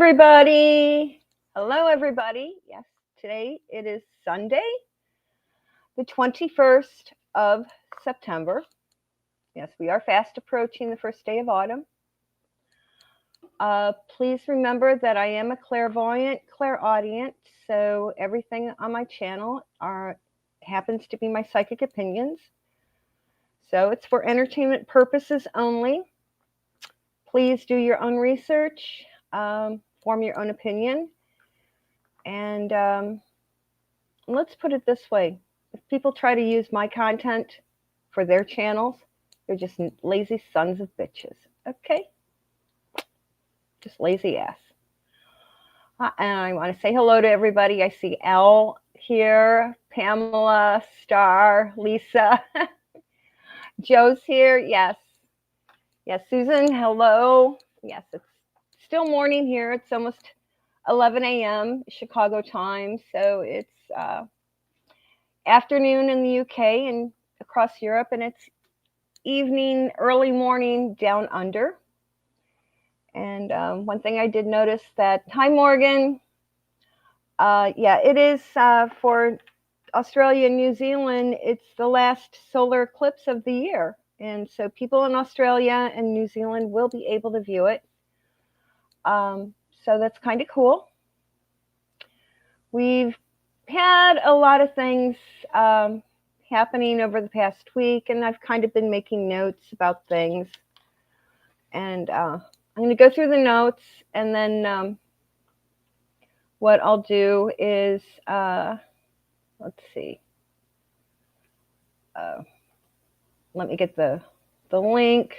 everybody. Hello, everybody. Yes, today it is Sunday, the 21st of September. Yes, we are fast approaching the first day of autumn. Please remember that I am a clairvoyant, clairaudient, so everything on my channel happens to be my psychic opinions. So it's for entertainment purposes only. Please do your own research, form your own opinion, and let's put it this way. If people try to use my content for their channels, they're just lazy sons of bitches, okay? Just lazy ass. And I want to say hello to everybody. I see Elle here, Pamela, Star, Lisa. Joe's here, yes. Yes, Susan, hello. Yes, it's still morning here. It's almost 11 a.m. Chicago time, so it's afternoon in the UK and across Europe, and it's evening, early morning down under. And one thing I did notice that, hi Morgan, yeah, it is for Australia and New Zealand, it's the last solar eclipse of the year. And so people in Australia and New Zealand will be able to view it. So that's kind of cool. We've had a lot of things happening over the past week, and I've kind of been making notes about things. And I'm going to go through the notes, and then what I'll do is, let's see. Let me get the link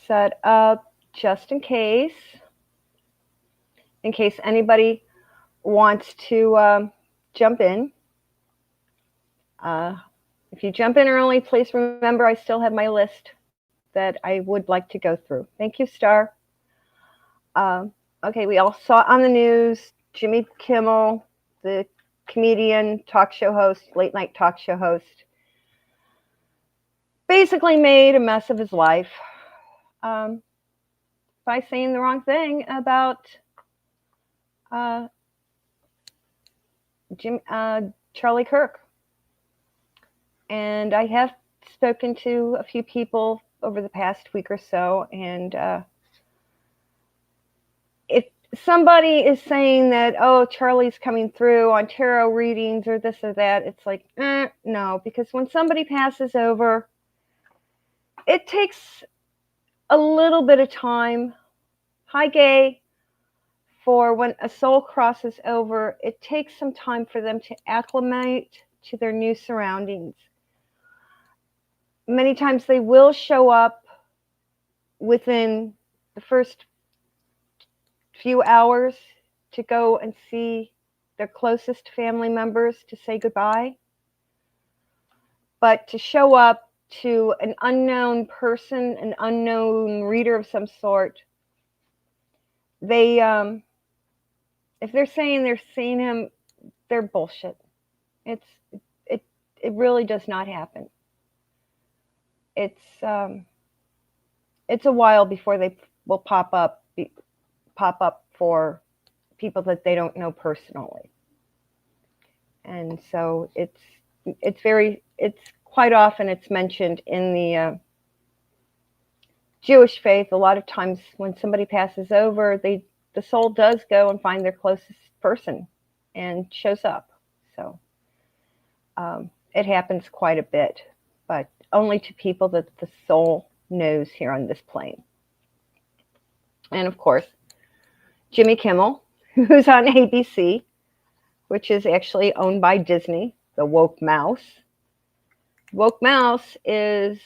set up just in case anybody wants to jump in. If you jump in early, please remember I still have my list that I would like to go through. Thank you, Star. Okay, we all saw on the news Jimmy Kimmel, the comedian, talk show host, late night talk show host, basically made a mess of his life by saying the wrong thing about Charlie Kirk. And I have spoken to a few people over the past week or so, and if somebody is saying that, oh, Charlie's coming through on tarot readings or this or that, it's like, no, because when somebody passes over, it takes a little bit of time. Hi, Gay. For when a soul crosses over, it takes some time for them to acclimate to their new surroundings. Many times they will show up within the first few hours to go and see their closest family members to say goodbye. But to show up to an unknown person, an unknown reader of some sort, they, if they're saying they're seeing him, they're bullshit. It really does not happen. It's a while before they will pop up for people that they don't know personally. And so it's quite often it's mentioned in the Jewish faith. A lot of times when somebody passes over, the soul does go and find their closest person and shows up. So it happens quite a bit, but only to people that the soul knows here on this plane. And of course, Jimmy Kimmel, who's on ABC, which is actually owned by Disney, the woke mouse. Woke mouse is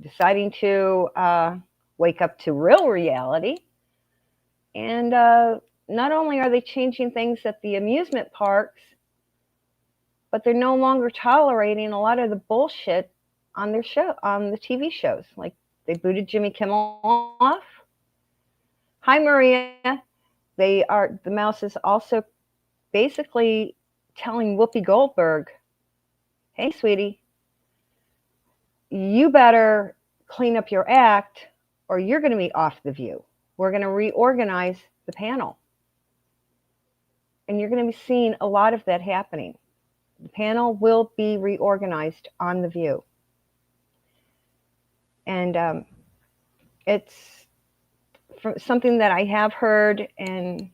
deciding to wake up to real reality. And not only are they changing things at the amusement parks, but they're no longer tolerating a lot of the bullshit on their show, on the TV shows. Like they booted Jimmy Kimmel off. Hi, Maria. The mouse is also basically telling Whoopi Goldberg, hey, sweetie, you better clean up your act or you're going to be off The View. we're going to reorganize the panel. And you're going to be seeing a lot of that happening. The panel will be reorganized on The View. And it's something that I have heard, and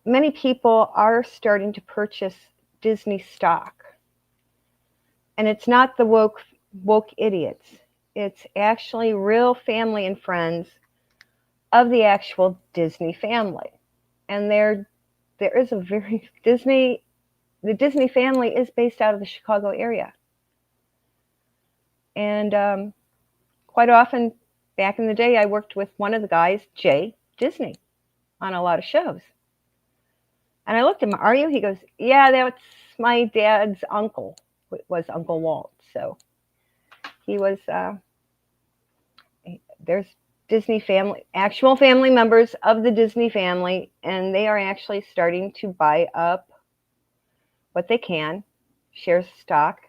many people are starting to purchase Disney stock. And it's not the woke idiots. It's actually real family and friends of the actual Disney family. And there is a very the Disney family is based out of the Chicago area. And quite often, back in the day, I worked with one of the guys, Jay Disney, on a lot of shows. And I looked at him, are you? He goes, yeah, that's my dad's uncle, was Uncle Walt. So he was, there's Disney family, actual family members of the Disney family, and they are actually starting to buy up what they can, shares of stock.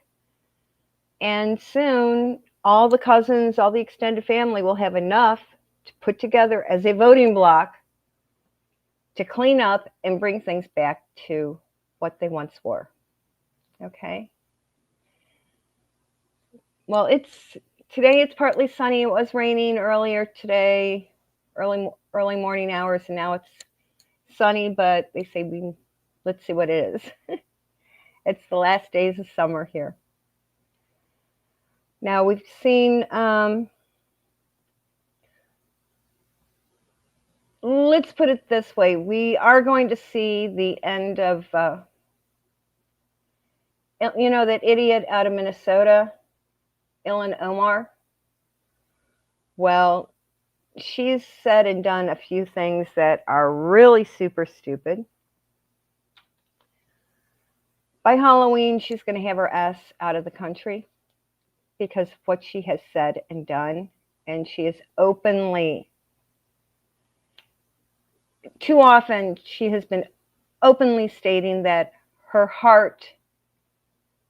And soon, all the cousins, all the extended family will have enough to put together as a voting bloc to clean up and bring things back to what they once were. Okay? Well, today it's partly sunny. It was raining earlier today, early morning hours, and now it's sunny, but they say let's see what it is. It's the last days of summer here. Now we've seen, let's put it this way, we are going to see the end of, that idiot out of Minnesota, Ilhan Omar. Well, she's said and done a few things that are really super stupid. By Halloween, she's going to have her ass out of the country because of what she has said and done. And she is too often, she has been openly stating that her heart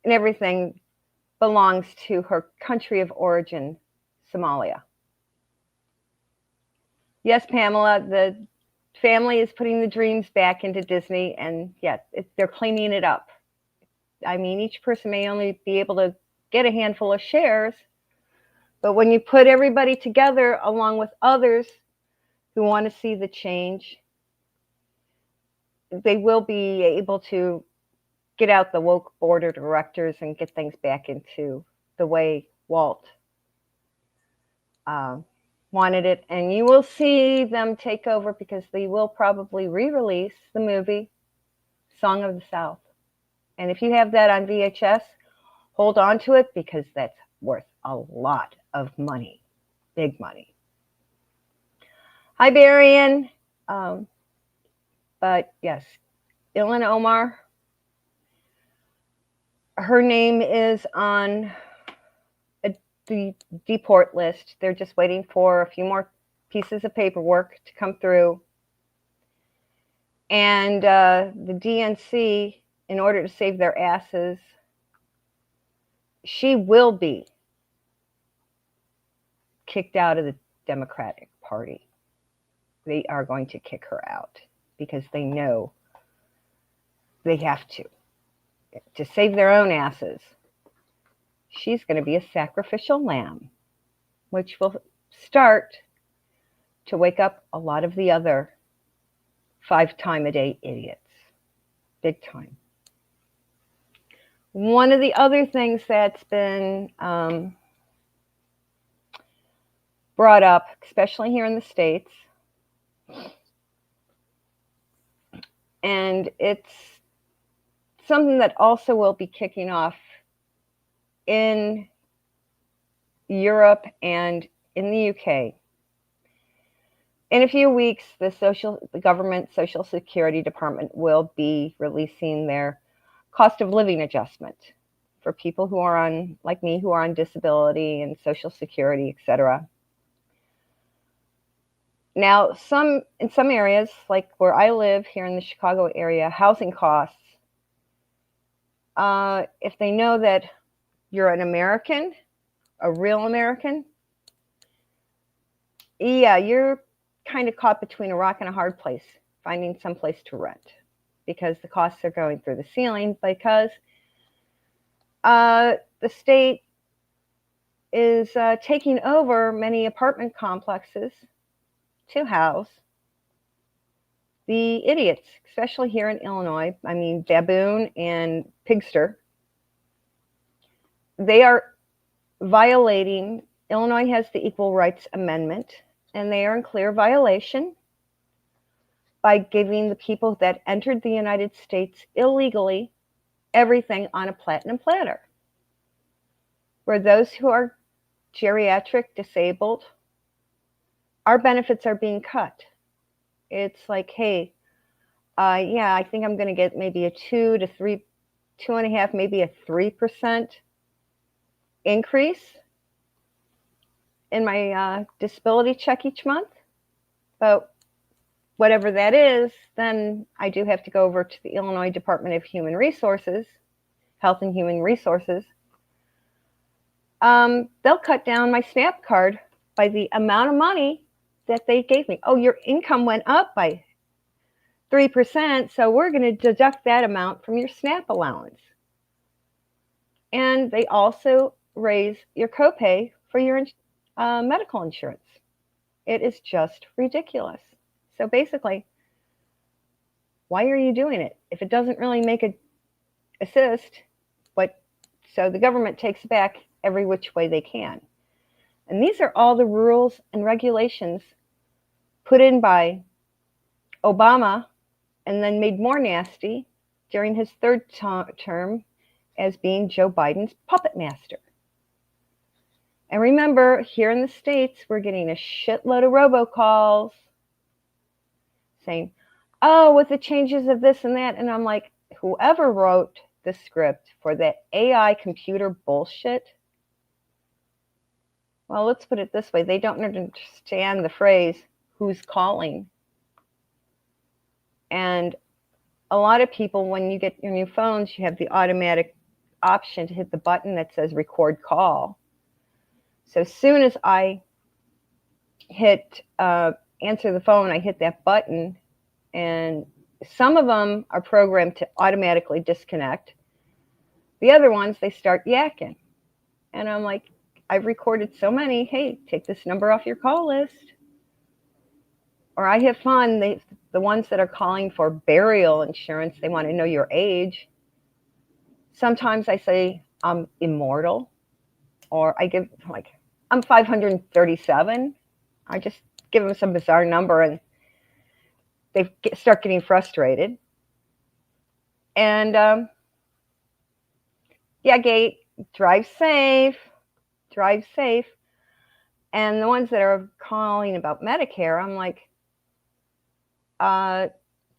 and everything belongs to her country of origin, Somalia. Yes, Pamela, the family is putting the dreams back into Disney, and yes, they're cleaning it up. I mean, each person may only be able to get a handful of shares, but when you put everybody together along with others who want to see the change, they will be able to get out the woke board of directors and get things back into the way Walt wanted it. And you will see them take over because they will probably re-release the movie Song of the South. And if you have that on VHS, hold on to it because that's worth a lot of money, big money. Hi, Barian. But yes, Ilhan Omar, her name is on the deport list. They're just waiting for a few more pieces of paperwork to come through. And the DNC, in order to save their asses, she will be kicked out of the Democratic Party. They are going to kick her out because they know they have to save their own asses. She's going to be a sacrificial lamb, which will start to wake up a lot of the other 5-time-a-day idiots. Big time. One of the other things that's been brought up, especially here in the States, and it's something that also will be kicking off in Europe and in the UK. In a few weeks, the government Social Security Department will be releasing their cost of living adjustment for people who are on, like me, who are on disability and Social Security, etc. Now, in some areas, like where I live here in the Chicago area, housing costs, if they know that you're an American, a real American, Yeah, you're kind of caught between a rock and a hard place, finding some place to rent because the costs are going through the ceiling because the state is taking over many apartment complexes to house the idiots, especially here in Illinois. I mean, Baboon and Pigster. They are violating, Illinois has the Equal Rights Amendment, and they are in clear violation by giving the people that entered the United States illegally everything on a platinum platter. Where those who are geriatric, disabled, our benefits are being cut. It's like, hey, yeah, I think I'm going to get maybe a 2 to 3, 2.5, maybe a 3% increase in my disability check each month. But whatever that is, then I do have to go over to the Illinois Department of Human Resources, Health and Human Resources. They'll cut down my SNAP card by the amount of money that they gave me. Oh, your income went up by 3%, so we're going to deduct that amount from your SNAP allowance. And they also raise your copay for your medical insurance. It is just ridiculous. So basically, why are you doing it? If it doesn't really make an assist, so the government takes back every which way they can. And these are all the rules and regulations put in by Obama and then made more nasty during his third term as being Joe Biden's puppet master. And remember, here in the States, we're getting a shitload of robocalls saying, oh, with the changes of this and that. And I'm like, whoever wrote the script for that AI computer bullshit, well, let's put it this way. They don't understand the phrase, who's calling. And a lot of people, when you get your new phones, you have the automatic option to hit the button that says record call. So as soon as I hit answer the phone, I hit that button, and some of them are programmed to automatically disconnect. The other ones, they start yakking. And I'm like, I've recorded so many, hey, take this number off your call list. Or I have fun, the ones that are calling for burial insurance, they want to know your age. Sometimes I say I'm immortal, or I give, like, I'm 537. I just give them some bizarre number, and they start getting frustrated. And yeah, Gate, drive safe. And the ones that are calling about Medicare, I'm like,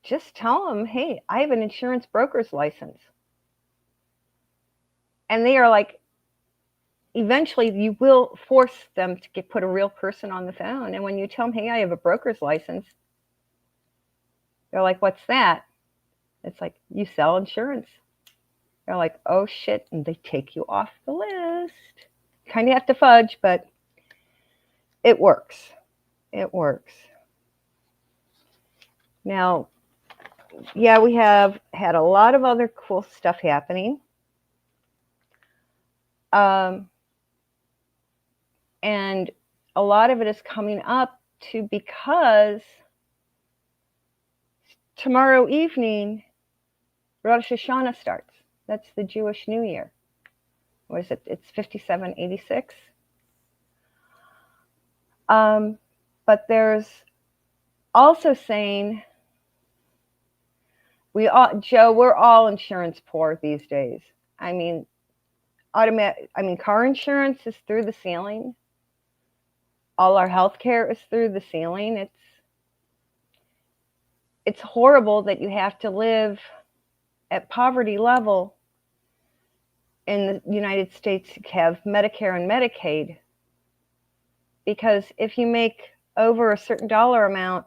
just tell them, hey, I have an insurance broker's license. And they are like, eventually you will force them to put a real person on the phone. And when you tell them, hey, I have a broker's license, they're like, what's that? It's like, you sell insurance. They're like, oh shit, and they take you off the list. Kind of have to fudge, but it works. It works. Now, yeah, we have had a lot of other cool stuff happening. And a lot of it is coming up to because tomorrow evening, Rosh Hashanah starts. That's the Jewish New Year. What is it? It's 5786. But there's also saying we're all insurance poor these days. I mean, car insurance is through the ceiling. All our health care is through the ceiling. It's horrible that you have to live at poverty level in the United States to have Medicare and Medicaid. Because if you make over a certain dollar amount,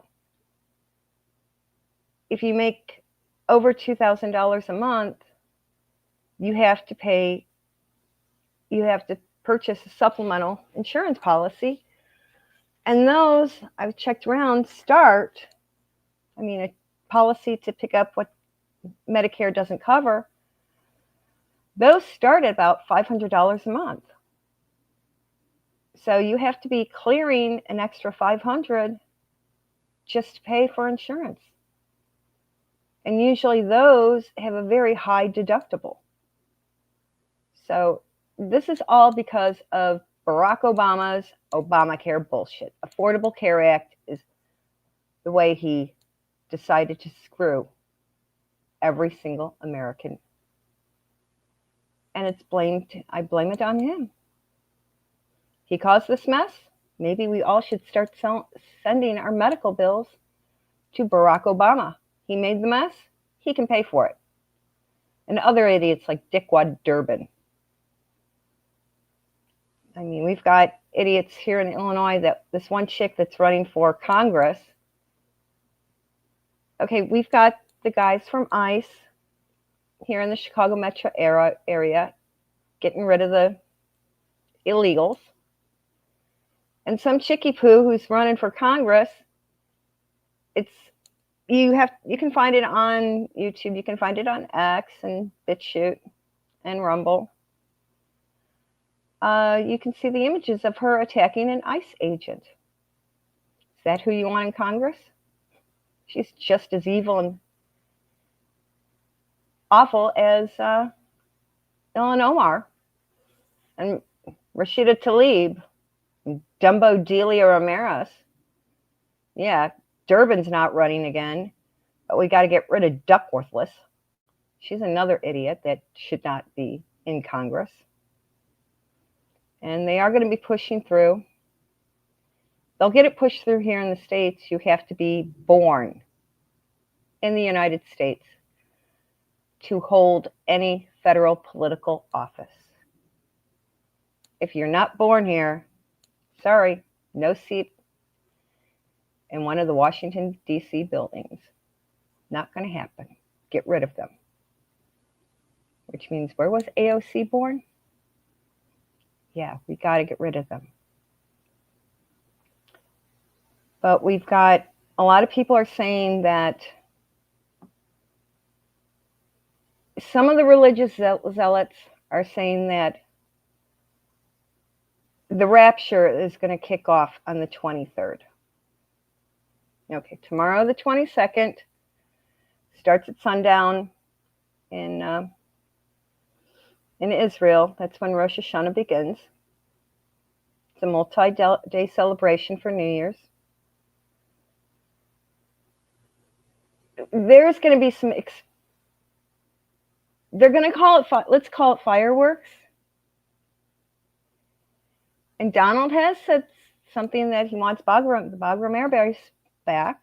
if you make over $2,000 a month, you have to purchase a supplemental insurance policy. And those, I've checked around, start, a policy to pick up what Medicare doesn't cover, those start at about $500 a month. So you have to be clearing an extra $500 just to pay for insurance. And usually those have a very high deductible. So this is all because of Barack Obama's Obamacare bullshit. Affordable Care Act is the way he decided to screw every single American. And I blame it on him. He caused this mess. Maybe we all should start sending our medical bills to Barack Obama. He made the mess. He can pay for it. And other idiots like Dickwad Durbin. We've got idiots here in Illinois, that this one chick that's running for Congress. Okay, we've got the guys from ICE here in the Chicago metro area getting rid of the illegals. And some chickie poo who's running for Congress, you can find it on YouTube, you can find it on X and BitChute and Rumble. You can see the images of her attacking an ICE agent. Is that who you want in Congress? She's just as evil and awful as Ilhan Omar and Rashida Tlaib and Dumbo Delia Ramirez. Yeah, Durbin's not running again, but we got to get rid of Duckworthless. She's another idiot that should not be in Congress. And they are going to be pushing through. They'll get it pushed through here in the States. You have to be born in the United States to hold any federal political office. If you're not born here, sorry, no seat in one of the Washington, D.C. buildings. Not going to happen. Get rid of them. Which means, where was AOC born? Yeah, we got to get rid of them. But we've got a lot of people are saying that some of the religious zealots are saying that the rapture is going to kick off on the 23rd. Okay, tomorrow the 22nd starts at sundown in Israel. That's when Rosh Hashanah begins. It's a multi-day celebration for New Year's. There's going to be some, they're going to call it, let's call it fireworks. And Donald has said something that he wants the Bagram Air Base back.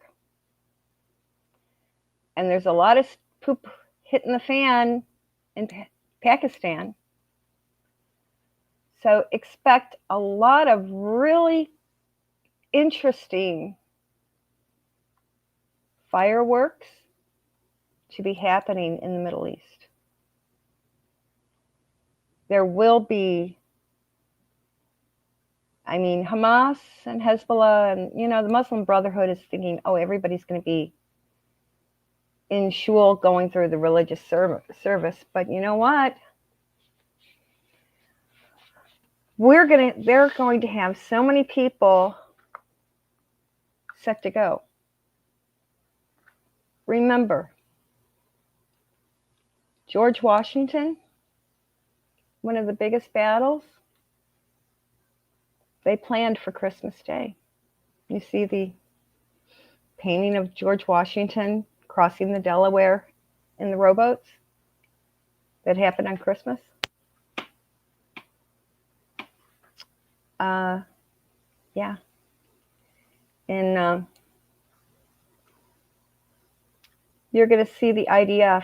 And there's a lot of poop hitting the fan in Pakistan. So expect a lot of really interesting fireworks to be happening in the Middle East. There will be, Hamas and Hezbollah and, the Muslim Brotherhood is thinking, oh, everybody's going to be in shul going through the religious service. But you know what? They're going to have so many people set to go. Remember, George Washington, one of the biggest battles, they planned for Christmas Day. You see the painting of George Washington crossing the Delaware in the rowboats that happened on Christmas. Yeah. And you're going to see the IDF.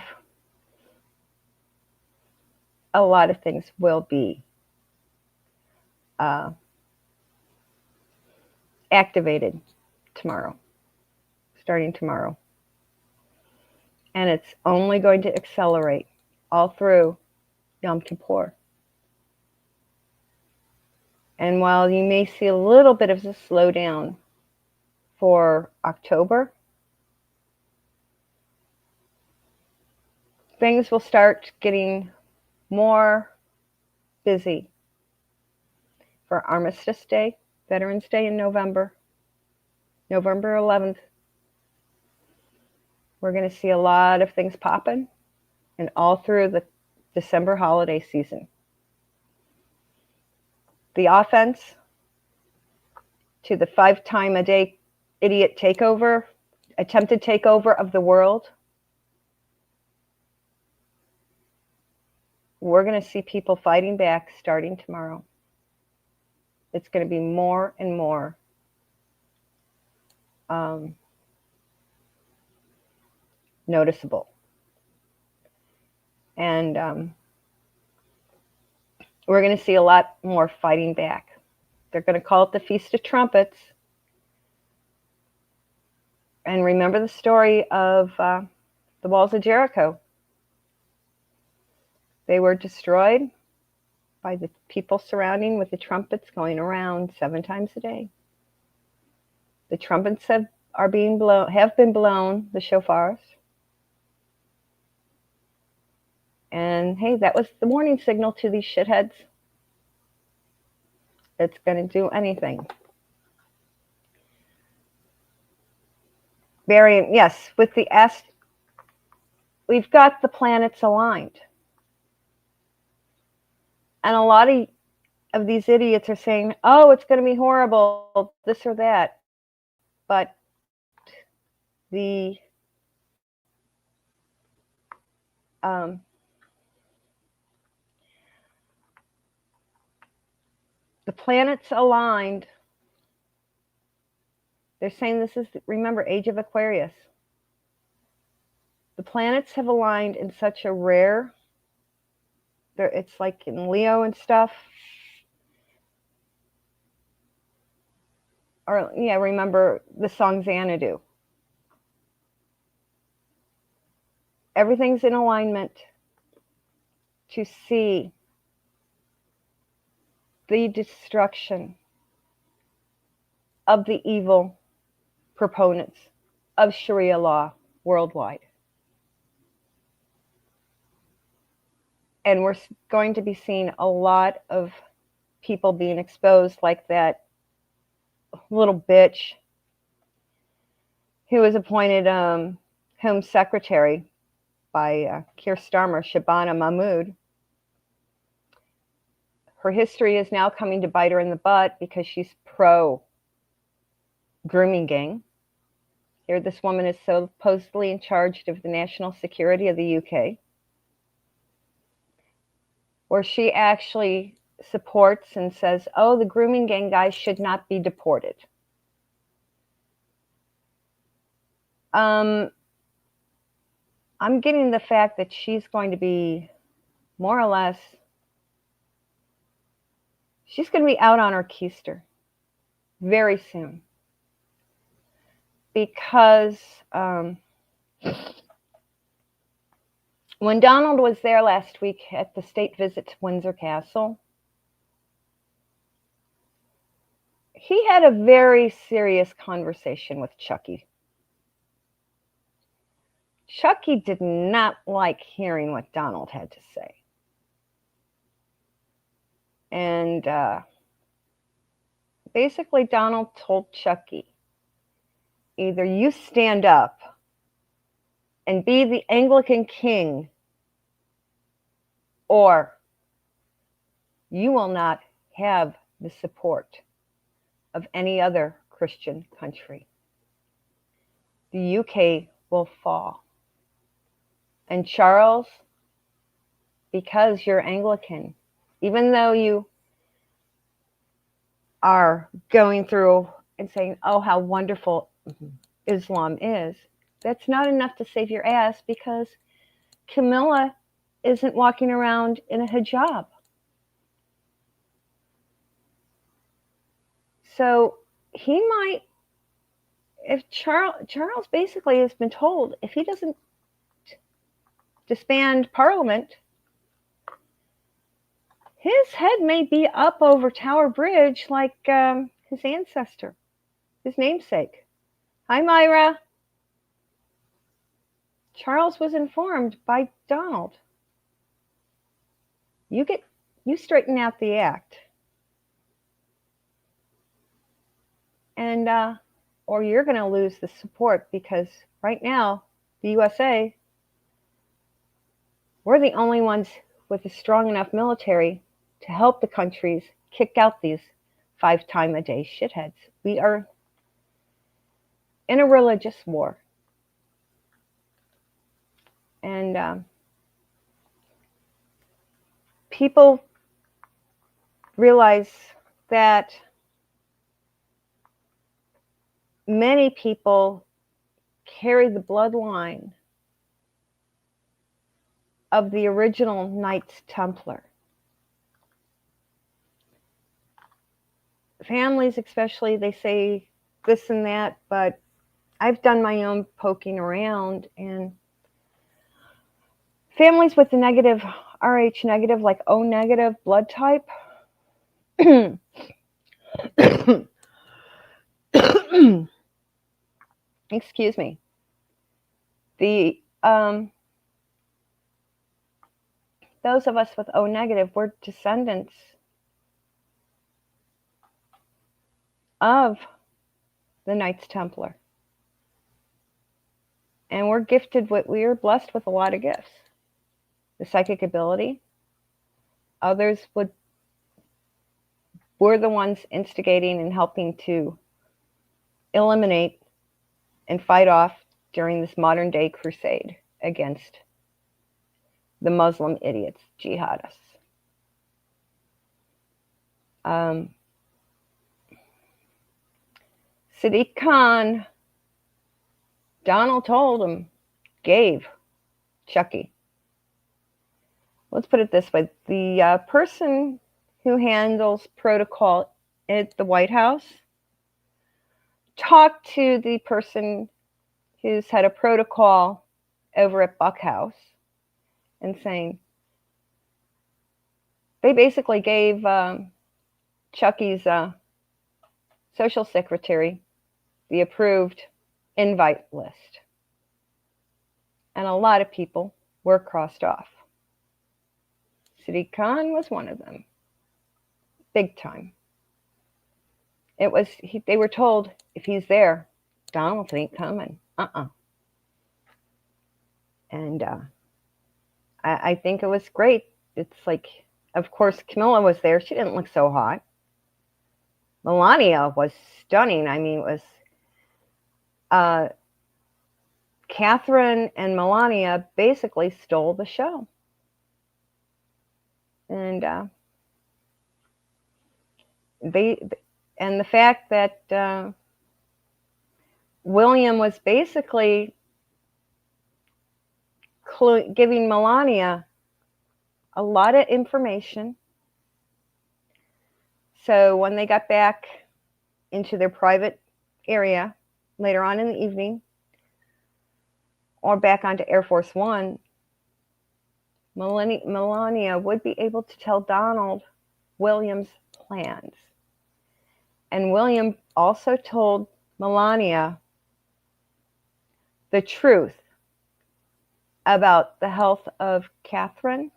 A lot of things will be activated starting tomorrow. And it's only going to accelerate all through Yom Kippur. And while you may see a little bit of a slowdown for October, things will start getting more busy for Armistice Day, Veterans Day in November, November 11th. We're going to see a lot of things popping, and all through the December holiday season. The offense to the 5-time-a-day idiot takeover, attempted takeover of the world. We're going to see people fighting back starting tomorrow. It's going to be more and more noticeable. And we're going to see a lot more fighting back. They're going to call it the Feast of Trumpets. And remember the story of the walls of Jericho. They were destroyed by the people surrounding with the trumpets going around 7 times a day. The trumpets have been blown, the shofars. And hey, that was the warning signal to these shitheads. It's going to do anything. Variant, yes, with the S, we've got the planets aligned. And a lot of these idiots are saying, oh, it's going to be horrible, this or that. But the planets aligned. They're saying this is, remember, Age of Aquarius. The planets have aligned in such a rare, it's like in Leo and stuff. Or, yeah, remember the song Xanadu. Everything's in alignment to see the destruction of the evil proponents of Sharia law worldwide. And we're going to be seeing a lot of people being exposed, like that little bitch who was appointed Home Secretary by Keir Starmer, Shabana Mahmood. Her history is now coming to bite her in the butt because she's pro-grooming gang. Here, this woman is supposedly in charge of the national security of the UK, where she actually supports and says, oh, the grooming gang guys should not be deported. I'm getting the fact that she's going to be more or less, she's going to be out on her keister very soon. Because when Donald was there last week at the state visit to Windsor Castle, he had a very serious conversation with Chucky. Chucky did not like hearing what Donald had to say. And basically Donald told Chucky, either you stand up and be the Anglican king, or you will not have the support of any other Christian country. The UK will fall. And Charles, because you're Anglican, even though you are going through and saying, oh, how wonderful Islam is, that's not enough to save your ass, because Camilla isn't walking around in a hijab. So he might, if Charles basically has been told, if he doesn't disband Parliament, his head may be up over Tower Bridge like his ancestor, his namesake. Hi, Myra. Charles was informed by Donald. You straighten out the act. And, or you're going to lose the support, because right now, the USA, we're the only ones with a strong enough military to help the countries kick out these 5-time-a-day shitheads. We are in a religious war. And people realize that many people carry the bloodline of the original Knights Templar. Families especially, they say this and that, but I've done my own poking around, and families with the negative, Rh negative, like O negative blood type, excuse me, the those of us with O negative, we're descendants of the Knights Templar. And we're blessed with a lot of gifts. The psychic ability. Others were the ones instigating and helping to eliminate and fight off during this modern day crusade against the Muslim idiots, jihadists. Sadiq Khan, Donald told him, gave Chucky. Let's put it this way. The person who handles protocol at the White House talked to the person who's head of protocol over at Buck House and saying, they basically gave Chucky's social secretary the approved invite list. And a lot of people were crossed off. Sadiq Khan was one of them. Big time. They were told, if he's there, Donald ain't coming. And I think it was great. It's like, of course, Camilla was there. She didn't look so hot. Melania was stunning. I mean, it was Catherine and Melania basically stole the show. And the fact that William was basically giving Melania a lot of information. So when they got back into their private area later on in the evening, or back onto Air Force One, Melania would be able to tell Donald William's plans. And William also told Melania the truth about the health of Catherine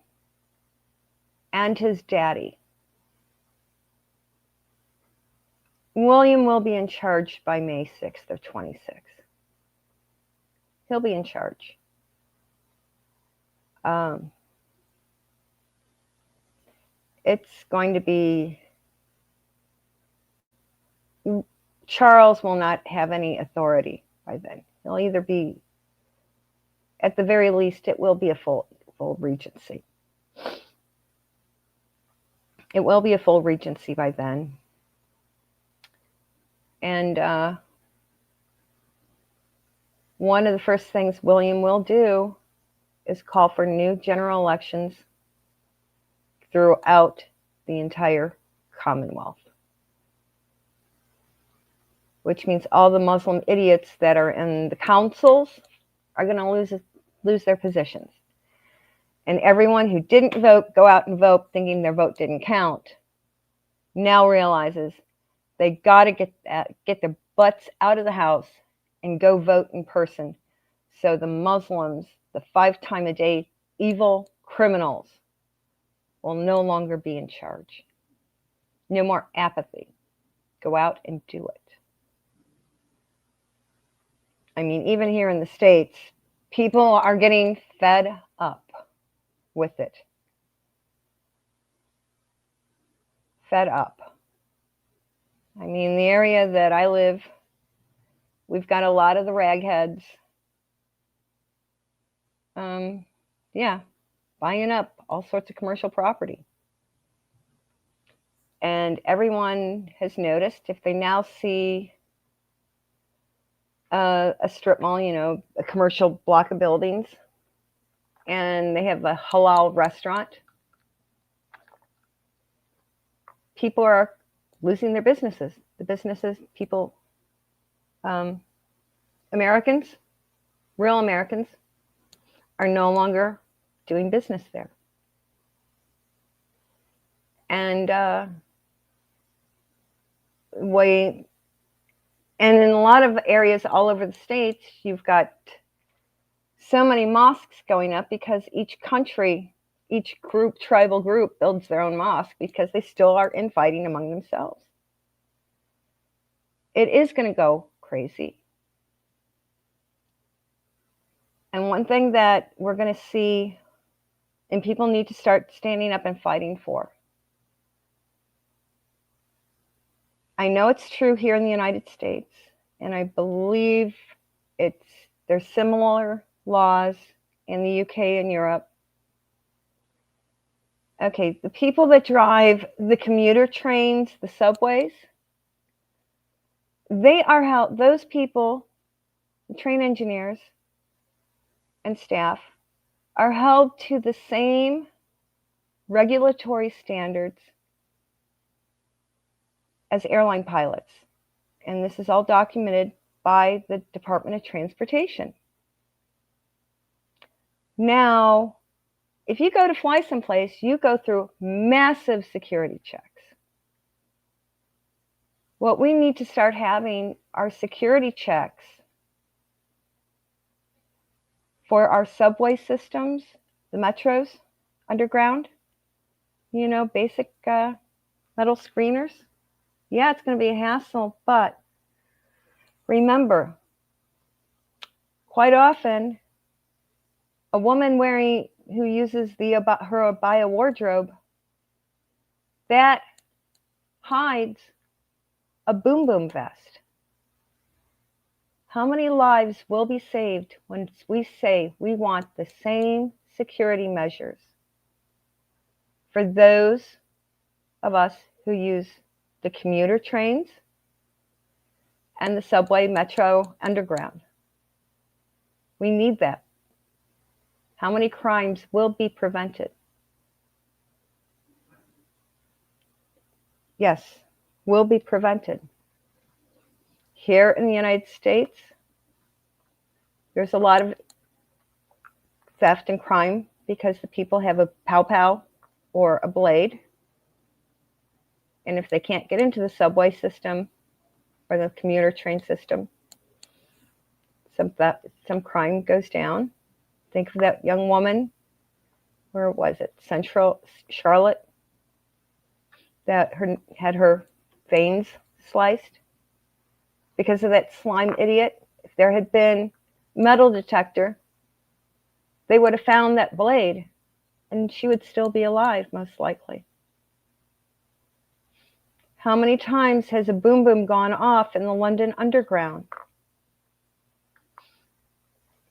and his daddy. William will be in charge by May 6th of 26. He'll be in charge. It's going to be... Charles will not have any authority by then. He'll either be, at the very least, it will be a full regency. It will be a full regency by then. And one of the first things William will do is call for new general elections throughout the entire Commonwealth. Which means all the Muslim idiots that are in the councils are going to lose their positions. And everyone who didn't vote, go out and vote thinking their vote didn't count, now realizes they got to get their butts out of the house and go vote in person. So the Muslims, the 5-time-a-day evil criminals, will no longer be in charge. No more apathy. Go out and do it. I mean, even here in the States, people are getting fed up with it. Fed up. I mean, the area that I live, we've got a lot of the ragheads. Yeah, buying up all sorts of commercial property. And everyone has noticed, if they now see a strip mall, you know, a commercial block of buildings, and they have a halal restaurant, people are losing their businesses. The businesses, people, Americans, real Americans, are no longer doing business there. And and in a lot of areas all over the States, you've got so many mosques going up because each country, each group, tribal group, builds their own mosque because they still are infighting among themselves. It is going to go crazy. And one thing that we're going to see, and people need to start standing up and fighting for. I know it's true here in the United States, and I believe there's similar laws in the UK and Europe. Okay, the people that drive the commuter trains, the subways, they are held, those people, the train engineers and staff, are held to the same regulatory standards as airline pilots. And this is all documented by the Department of Transportation. Now, if you go to fly someplace, you go through massive security checks. What we need to start having are security checks for our subway systems, the metros, underground, you know, basic metal screeners. Yeah, it's going to be a hassle, but remember, quite often, a woman who uses her abaya wardrobe, that hides a boom boom vest. How many lives will be saved when we say we want the same security measures for those of us who use the commuter trains and the subway, metro, underground? We need that. How many crimes will be prevented? Yes, will be prevented. Here in the United States, there's a lot of theft and crime because the people have a pow-pow or a blade. And if they can't get into the subway system or the commuter train system, some crime goes down. Think of that young woman, where was it? Central Charlotte, that had her veins sliced because of that slime idiot. If there had been metal detector, they would have found that blade and she would still be alive, most likely. How many times has a boom boom gone off in the London Underground?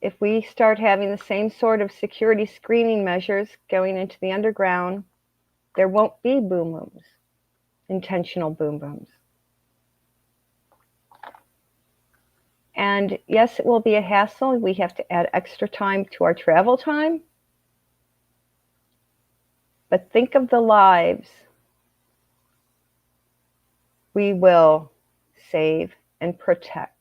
If we start having the same sort of security screening measures going into the underground, there won't be boom booms, intentional boom booms. And yes, it will be a hassle. We have to add extra time to our travel time. But think of the lives we will save and protect.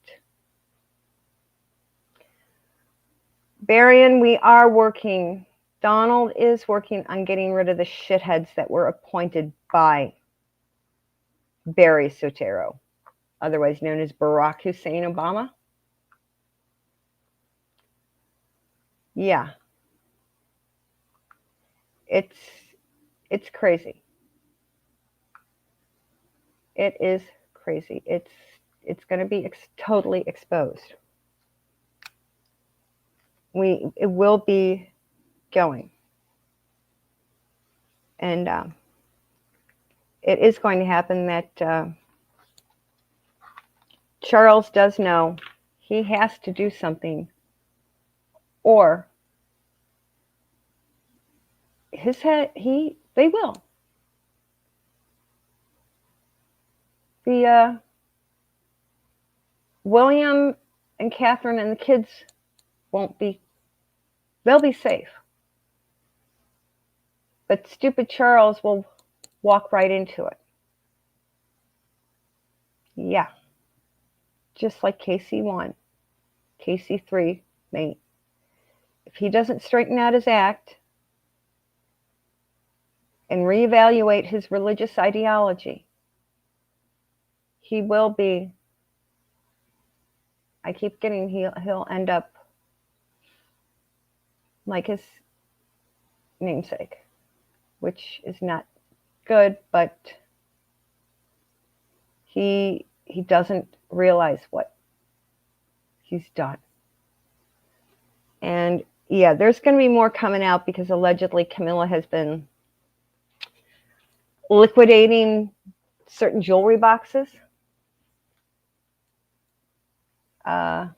Barian, we are working. Donald is working on getting rid of the shitheads that were appointed by Barry Soetoro, otherwise known as Barack Hussein Obama. Yeah. It's crazy. It is crazy. It's going to be totally exposed. It will be going. And it is going to happen that Charles does know he has to do something, or they will. The William and Catherine and the kids won't be. They'll be safe. But stupid Charles will walk right into it. Yeah. Just like KC1, KC3 may. If he doesn't straighten out his act and reevaluate his religious ideology, he will be. I keep getting he'll end up like his namesake, which is not good, but he doesn't realize what he's done. And yeah, there's going to be more coming out because allegedly Camilla has been liquidating certain jewelry boxes. All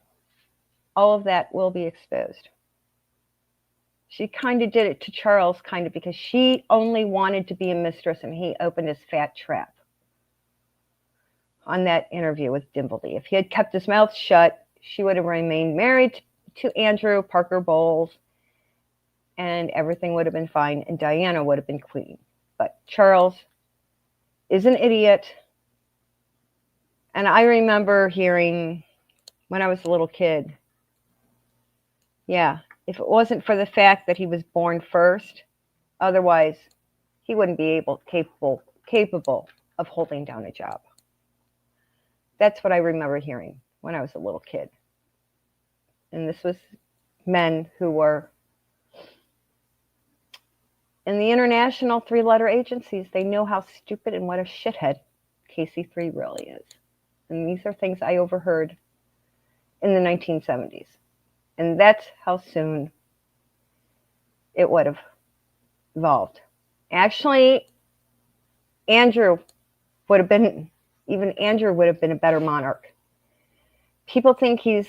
of that will be exposed. She kind of did it to Charles, kind of because she only wanted to be a mistress, and he opened his fat trap on that interview with Dimbleby. If he had kept his mouth shut, she would have remained married to Andrew Parker Bowles, and everything would have been fine, and Diana would have been queen. But Charles is an idiot. And I remember hearing when I was a little kid, yeah, if it wasn't for the fact that he was born first, otherwise he wouldn't be capable of holding down a job. That's what I remember hearing when I was a little kid. And this was men who were in the international 3-letter agencies. They know how stupid and what a shithead KC3 really is. And these are things I overheard in the 1970s. And that's how soon it would have evolved. Actually, Andrew would have been a better monarch. People think he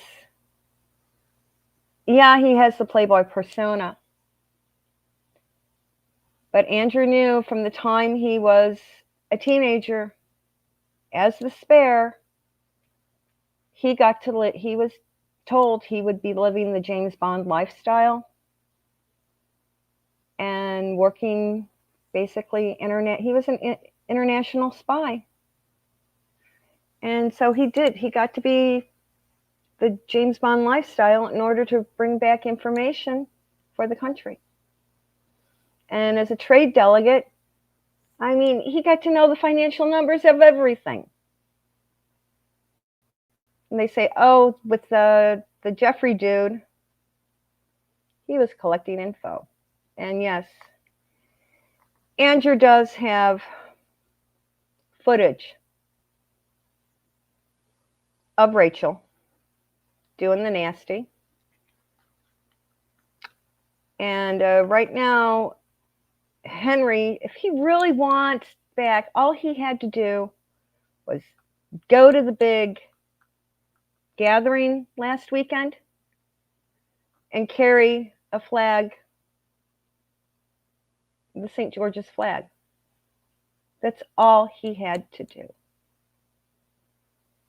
has the playboy persona. But Andrew knew from the time he was a teenager, as the spare, he was told he would be living the James Bond lifestyle and working basically he was an international spy. And so he got to be the James Bond lifestyle in order to bring back information for the country. And as a trade delegate, I mean, he got to know the financial numbers of everything. And they say, oh, with the Jeffrey dude, he was collecting info. And yes, Andrew does have footage of Rachel doing the nasty. And right now, Henry, if he really wants back, all he had to do was go to the big gathering last weekend and carry a flag, the St. George's flag. That's all he had to do.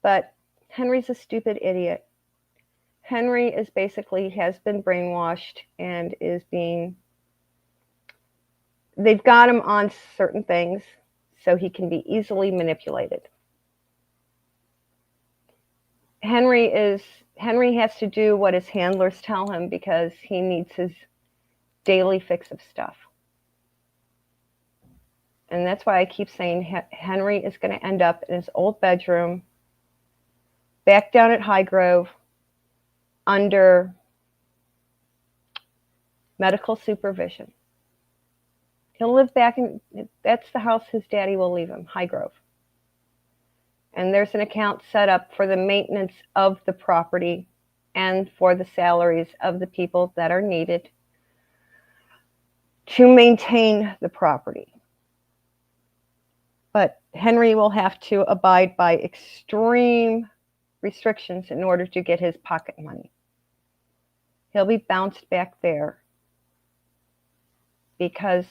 But Henry's a stupid idiot. Henry has been brainwashed and they've got him on certain things so he can be easily manipulated. Henry has to do what his handlers tell him because he needs his daily fix of stuff. And that's why I keep saying Henry is going to end up in his old bedroom, back down at Highgrove, under medical supervision. He'll live back in, that's the house his daddy will leave him, Highgrove. And there's an account set up for the maintenance of the property and for the salaries of the people that are needed to maintain the property. But Henry will have to abide by extreme restrictions in order to get his pocket money. He'll be bounced back there because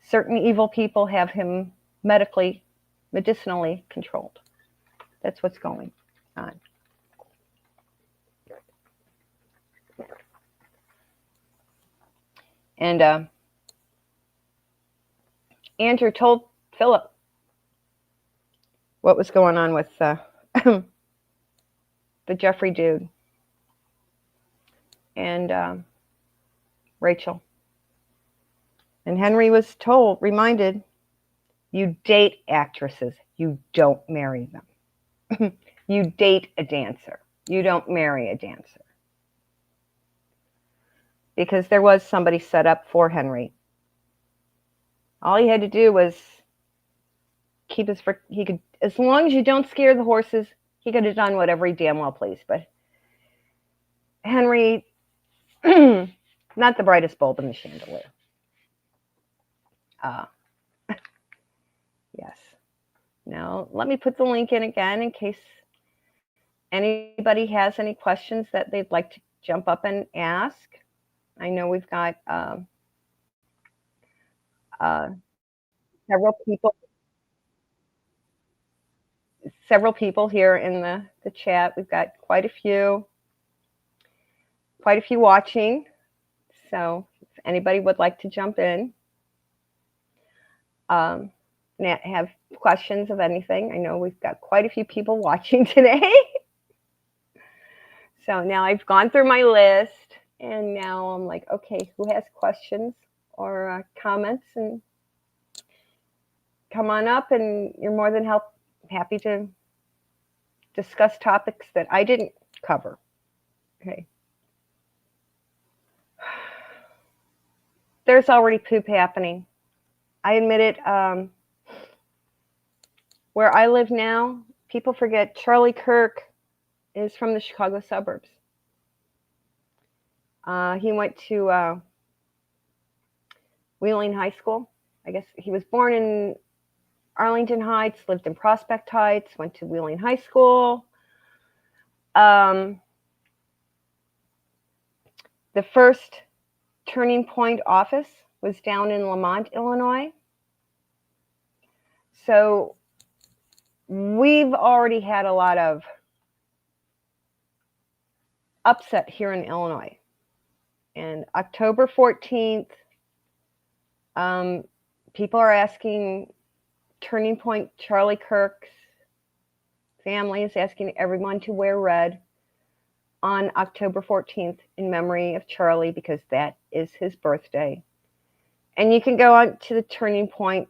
certain evil people have him medicinally controlled. That's what's going on. And Andrew told Philip what was going on with the Jeffrey dude and Rachel. And Henry was reminded, you date actresses, you don't marry them. You date a dancer, you don't marry a dancer. Because there was somebody set up for Henry. All he had to do was keep he could, as long as you don't scare the horses, he could have done whatever he damn well pleased. But Henry, not the brightest bulb in the chandelier. Yes. Now, let me put the link in again in case anybody has any questions that they'd like to jump up and ask. I know we've got several people here in the chat. We've got quite a few watching. So if anybody would like to jump in, have questions of anything. I know we've got quite a few people watching today. So now I've gone through my list, and now I'm like, okay, who has questions or comments? And come on up, and you're more than happy to discuss topics that I didn't cover. Okay. There's already poop happening. I admit it. Where I live now, people forget Charlie Kirk is from the Chicago suburbs. He went to Wheeling High School. I guess he was born in Arlington Heights, lived in Prospect Heights, went to Wheeling High School. The first Turning Point office was down in Lamont, Illinois. So we've already had a lot of upset here in Illinois. And October 14th, people are asking Turning Point, Charlie Kirk's family is asking everyone to wear red on October 14th in memory of Charlie, because that is his birthday. And you can go on to the Turning Point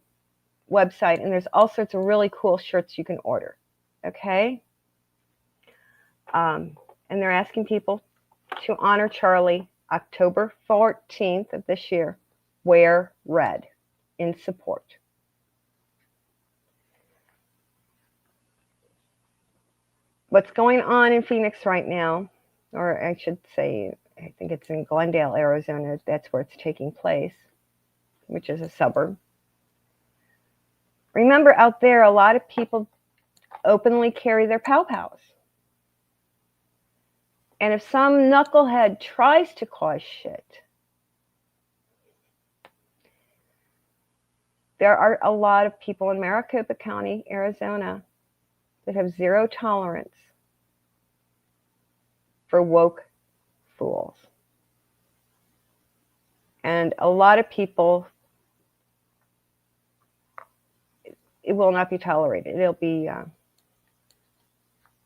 website, and there's all sorts of really cool shirts you can order. Okay? And they're asking people to honor Charlie October 14th of this year. Wear red in support. What's going on in Phoenix right now, or I should say, I think it's in Glendale, Arizona. That's where it's taking place, which is a suburb. Remember, out there, a lot of people openly carry their pow-pows. And if some knucklehead tries to cause shit, there are a lot of people in Maricopa County, Arizona, that have zero tolerance for woke fools. And a lot of people, it will not be tolerated. It'll be,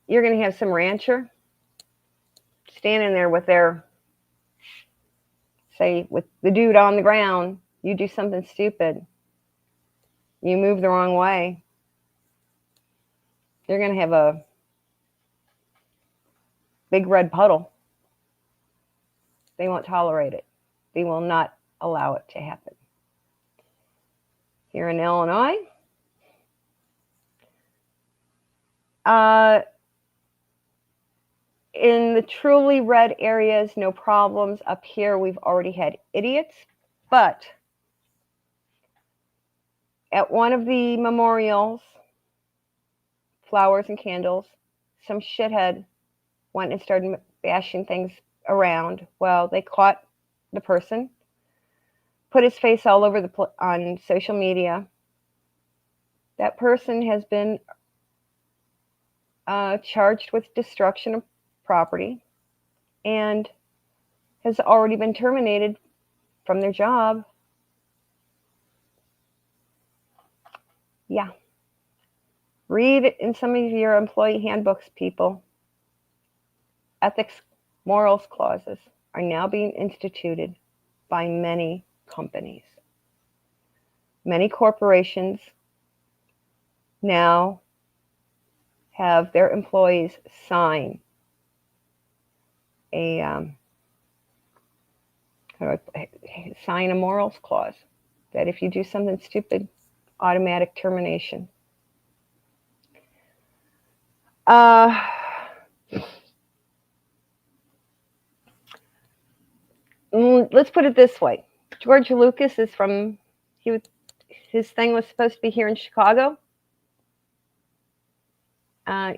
you're going to have some rancher standing there with with the dude on the ground. You do something stupid, you move the wrong way, you're going to have a big red puddle. They won't tolerate it. They will not allow it to happen. Here in Illinois, in the truly red areas, no problems. Up here, we've already had idiots. But at one of the memorials, flowers and candles, some shithead went and started bashing things around. Well, they caught the person, put his face all over on social media. That person has been charged with destruction of property and has already been terminated from their job. Yeah. Read in some of your employee handbooks, people. Ethics, morals clauses are now being instituted by many companies. Many corporations now have their employees sign a morals clause that if you do something stupid, automatic termination. Let's put it this way. George Lucas is his thing was supposed to be here in Chicago.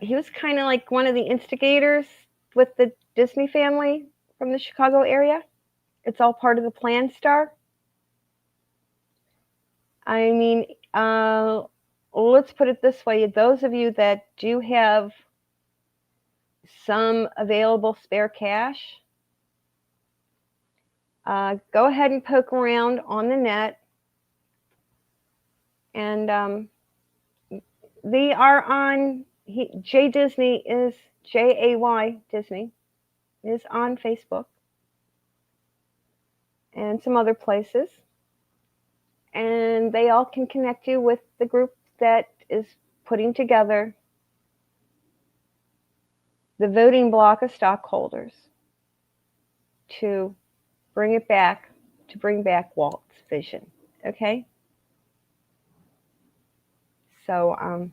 He was kind of like one of the instigators with the Disney family from the Chicago area. It's all part of the Plan Star. I mean, let's put it this way. Those of you that do have some available spare cash, go ahead and poke around on the net. And they are on, Jay Disney is, Jay Disney is on Facebook and some other places. And they all can connect you with the group that is putting together the voting block of stockholders to bring back Walt's vision. Okay? So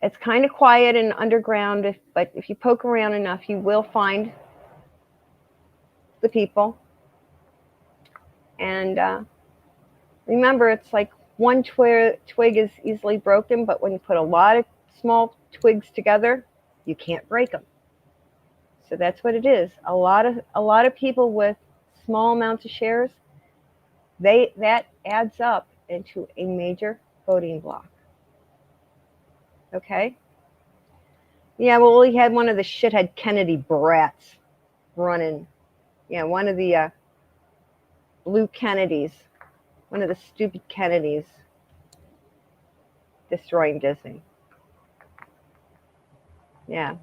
it's kind of quiet and underground, but if you poke around enough, you will find the people. And remember, it's like one twig is easily broken, but when you put a lot of small twigs together, you can't break them. So that's what it is. A lot of people with small amounts of shares, that adds up into a major voting block. Okay? Yeah, well, we had one of the shithead Kennedy brats running. Yeah, one of the blue Kennedys, one of the stupid Kennedys destroying Disney. Yeah,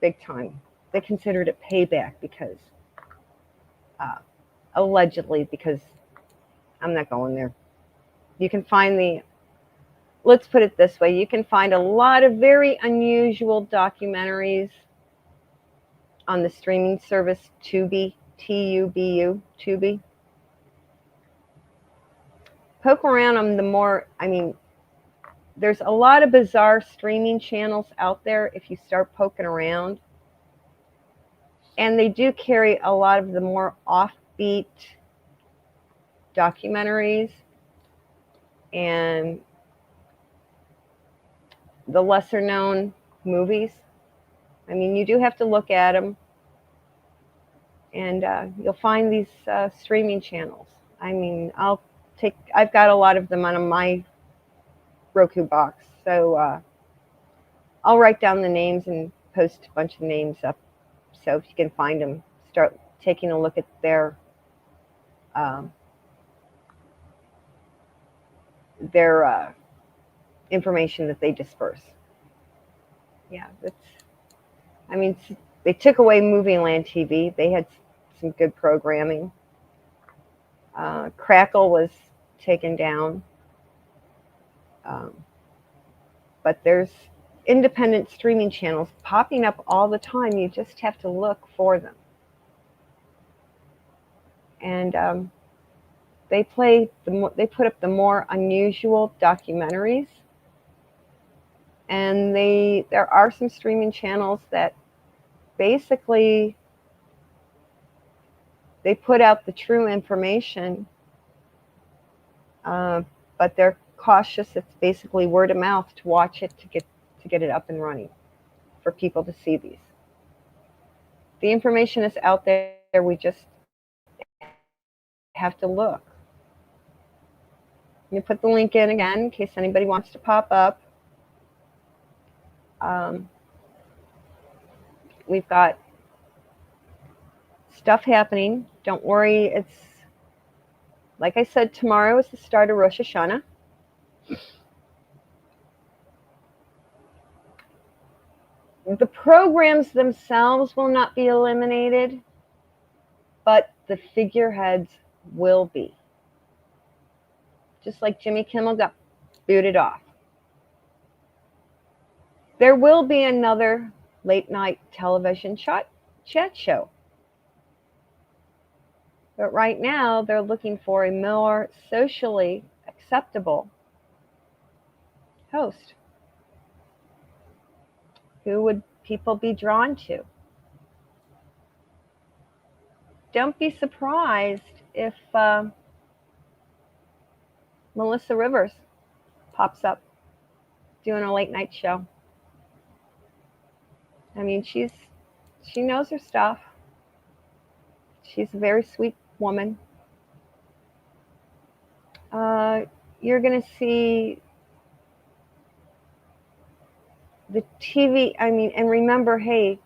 big time. They considered it payback because, allegedly, because I'm not going there. You can find let's put it this way, you can find a lot of very unusual documentaries on the streaming service Tubi, Tubu, Tubi. Poke around on there's a lot of bizarre streaming channels out there if you start poking around. And they do carry a lot of the more offbeat documentaries and the lesser known movies. I mean, you do have to look at them. And you'll find these streaming channels. I mean, I've got a lot of them on my Roku box. So I'll write down the names and post a bunch of names up. So if you can find them, start taking a look at their information that they disperse. Yeah, they took away Movie Land TV. They had some good programming. Crackle was taken down. But there's independent streaming channels popping up all the time. You just have to look for them. and they put up the more unusual documentaries, and there are some streaming channels that basically they put out the true information, but they're cautious. It's basically word of mouth to watch it to get it up and running for people to see these. The information is out there. We just have to look. You put the link in again in case anybody wants to pop up. We've got stuff happening. Don't worry. It's like I said, tomorrow is the start of Rosh Hashanah. The programs themselves will not be eliminated, but the figureheads will be. Just like Jimmy Kimmel got booted off. There will be another late night television chat show. But right now, they're looking for a more socially acceptable host. Who would people be drawn to? Don't be surprised if Melissa Rivers pops up doing a late night show. I mean, she knows her stuff. She's a very sweet woman. You're going to see the TV, and remember, hey,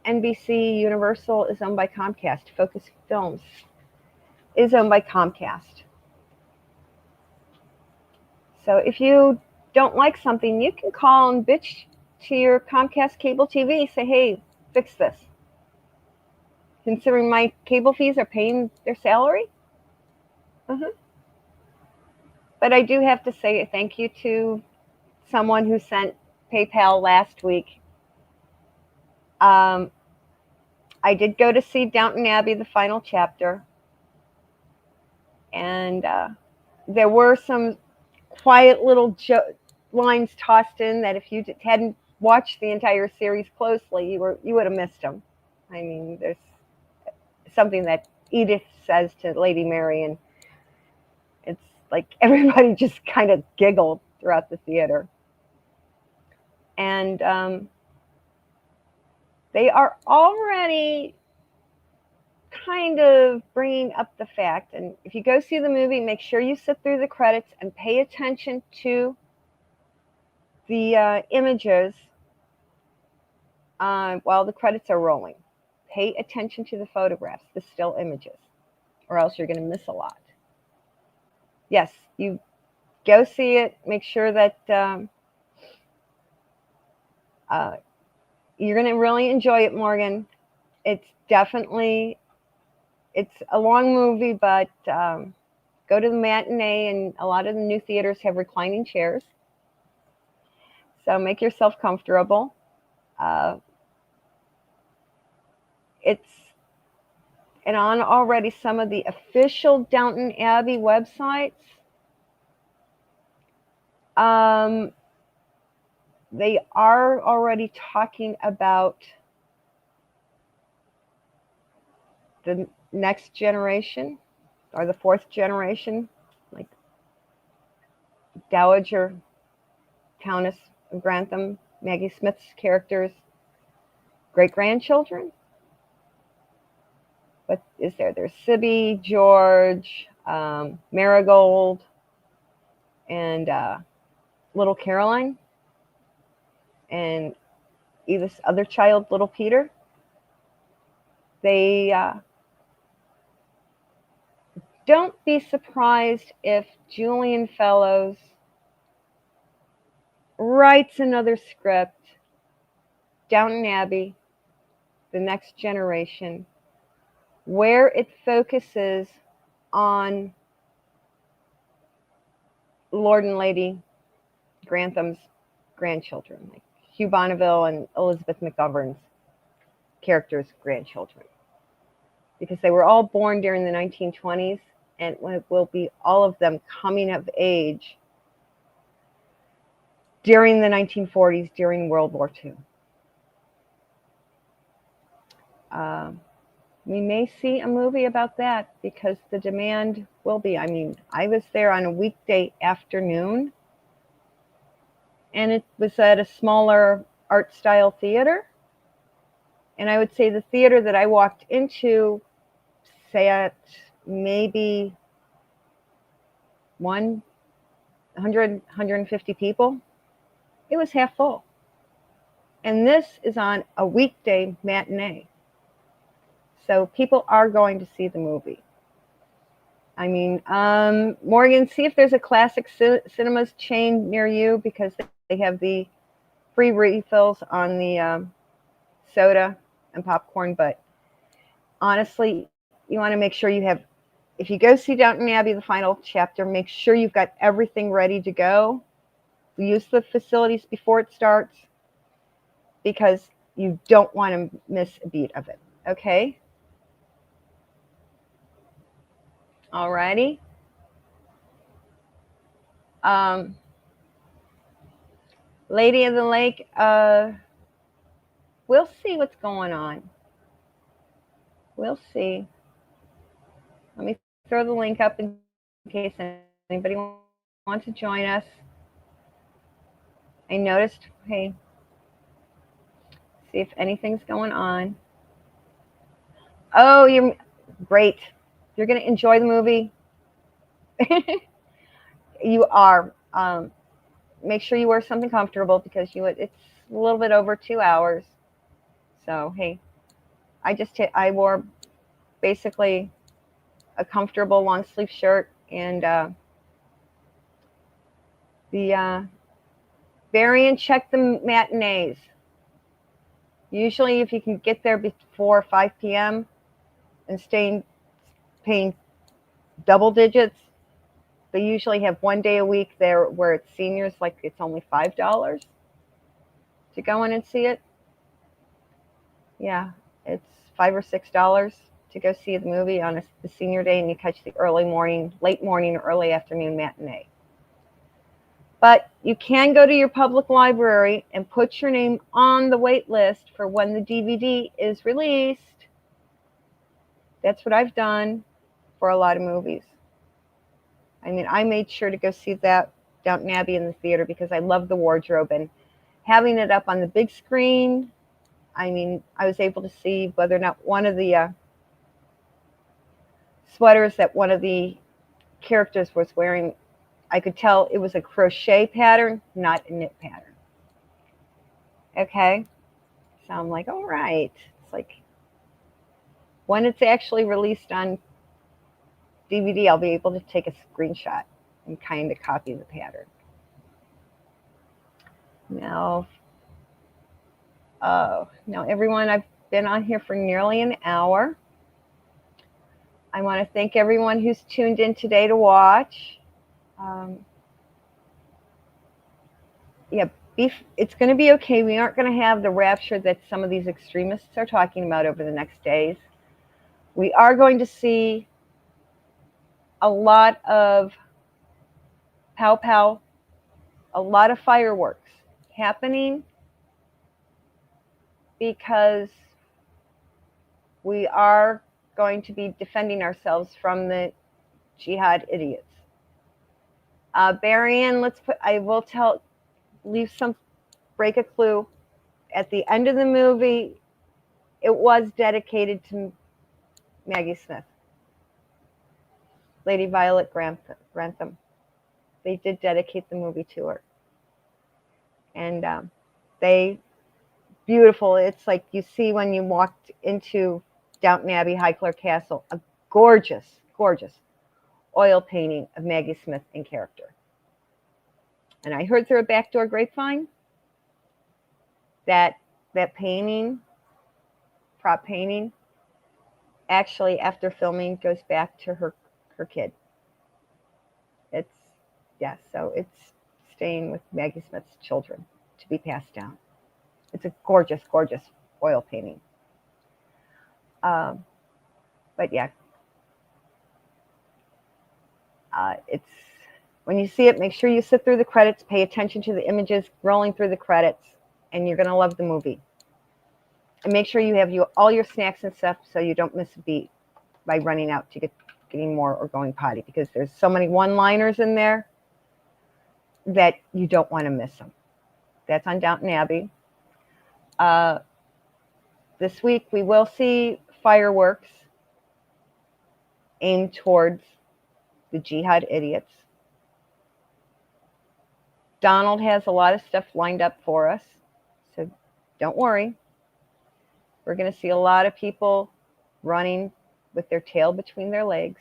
NBC Universal is owned by Comcast. Focus Films is owned by Comcast. So if you don't like something, you can call and bitch to your Comcast cable TV. Say, hey, fix this. Considering my cable fees are paying their salary. But I do have to say thank you to someone who sent PayPal last week. I did go to see Downton Abbey, the final chapter. And there were some quiet little lines tossed in that if you hadn't watched the entire series closely, you would have missed them. I mean, there's something that Edith says to Lady Mary, and it's like everybody just kind of giggled throughout the theater. And they are already kind of bringing up the fact, and if you go see the movie, make sure you sit through the credits and pay attention to the images while the credits are rolling. Pay attention to the photographs, the still images, or else you're going to miss a lot. Yes, you go see it. Make sure that you're going to really enjoy it, Morgan. It's a long movie, but go to the matinee, and a lot of the new theaters have reclining chairs. So make yourself comfortable. And on already some of the official Downton Abbey websites, they are already talking about the next generation or the fourth generation, like Dowager Countess of Grantham, Maggie Smith's characters, great-grandchildren. What is there? There's Sibby, George, Marigold, and little Caroline, and Edith's other child, little Peter. They don't be surprised if Julian Fellowes writes another script, Downton Abbey, The Next Generation, where it focuses on Lord and Lady Grantham's grandchildren, like Hugh Bonneville and Elizabeth McGovern's characters' grandchildren. because they were all born during the 1920s, and it will be all of them coming of age during the 1940s, during World War II. We may see a movie about that because the demand will be. I mean, I was there on a weekday afternoon, and it was at a smaller art style theater. And I would say the theater that I walked into sat maybe 100, 150 people. It was half full. And this is on a weekday matinee. So people are going to see the movie. I mean, Morgan, see if there's a classic cinemas chain near you, because they have the free refills on the soda and popcorn. But honestly, you want to make sure you have, if you go see Downton Abbey, the final chapter, make sure you've got everything ready to go. Use the facilities before it starts, because you don't want to miss a beat of it. Okay? Alrighty. Lady of the Lake, we'll see what's going on. We'll see. Let me throw the link up in case anybody wants to join us. I noticed, hey, see if anything's going on. Oh, you're great. You're going to enjoy the movie. You are. Make sure you wear something comfortable, because it's a little bit over 2 hours. So, hey, I wore basically a comfortable long sleeve shirt, and the variant, check the matinees. Usually, if you can get there before 5 p.m. and paying double digits, they usually have one day a week there where it's seniors, like it's only $5 to go in and see it. Yeah, it's $5 or $6 to go see the movie on the senior day, and you catch the late morning, or early afternoon matinee. But you can go to your public library and put your name on the wait list for when the DVD is released. That's what I've done for a lot of movies. I mean, I made sure to go see that Downton Abbey in the theater because I love the wardrobe, and having it up on the big screen, I mean, I was able to see whether or not one of the sweaters that one of the characters was wearing, I could tell it was a crochet pattern, not a knit pattern. Okay? So I'm like, all right. It's like, when it's actually released on DVD, I'll be able to take a screenshot and kind of copy the pattern. Now, everyone, I've been on here for nearly an hour. I want to thank everyone who's tuned in today to watch. It's going to be okay. We aren't going to have the rapture that some of these extremists are talking about over the next days. We are going to see a lot of pow pow, a lot of fireworks happening, because we are going to be defending ourselves from the jihad idiots. Barian, break a clue. At the end of the movie, it was dedicated to Maggie Smith, Lady Violet Grantham. They did dedicate the movie to her. And beautiful. It's like you see when you walked into Downton Abbey, Highclere Castle, a gorgeous, gorgeous oil painting of Maggie Smith in character. And I heard through a backdoor grapevine that painting, prop painting, actually after filming goes back to her kid. So it's staying with Maggie Smith's children to be passed down. It's a gorgeous, gorgeous oil painting. But yeah, it's when you see it, make sure you sit through the credits, pay attention to the images rolling through the credits, and you're going to love the movie. And make sure you have all your snacks and stuff so you don't miss a beat by running out to getting more or going potty, because there's so many one-liners in there that you don't want to miss them. That's on Downton Abbey. This week we will see fireworks aimed towards the jihad idiots. Donald has a lot of stuff lined up for us, so don't worry. We're going to see a lot of people running with their tail between their legs.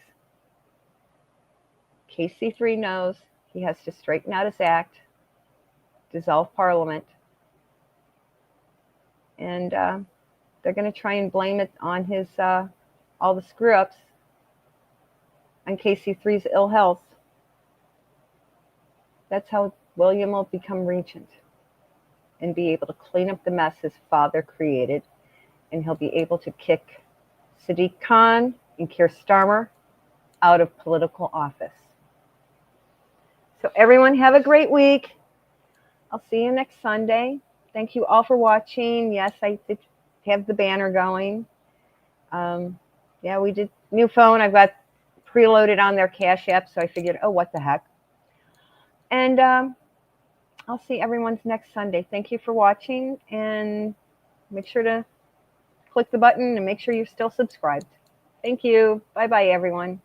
KC3 knows he has to straighten out his act, dissolve Parliament, and they're going to try and blame it on his all the screw-ups on KC3's ill health. That's how William will become regent and be able to clean up the mess his father created, and he'll be able to kick Sadiq Khan and Keir Starmer out of political office. So everyone have a great week. I'll see you next Sunday. Thank you all for watching. Yes, I did have the banner going. Yeah, we did new phone. I've got preloaded on their Cash App, so I figured, oh, what the heck. And I'll see everyone's next Sunday. Thank you for watching, and make sure to click the button and make sure you're still subscribed. Thank you. Bye-bye, everyone.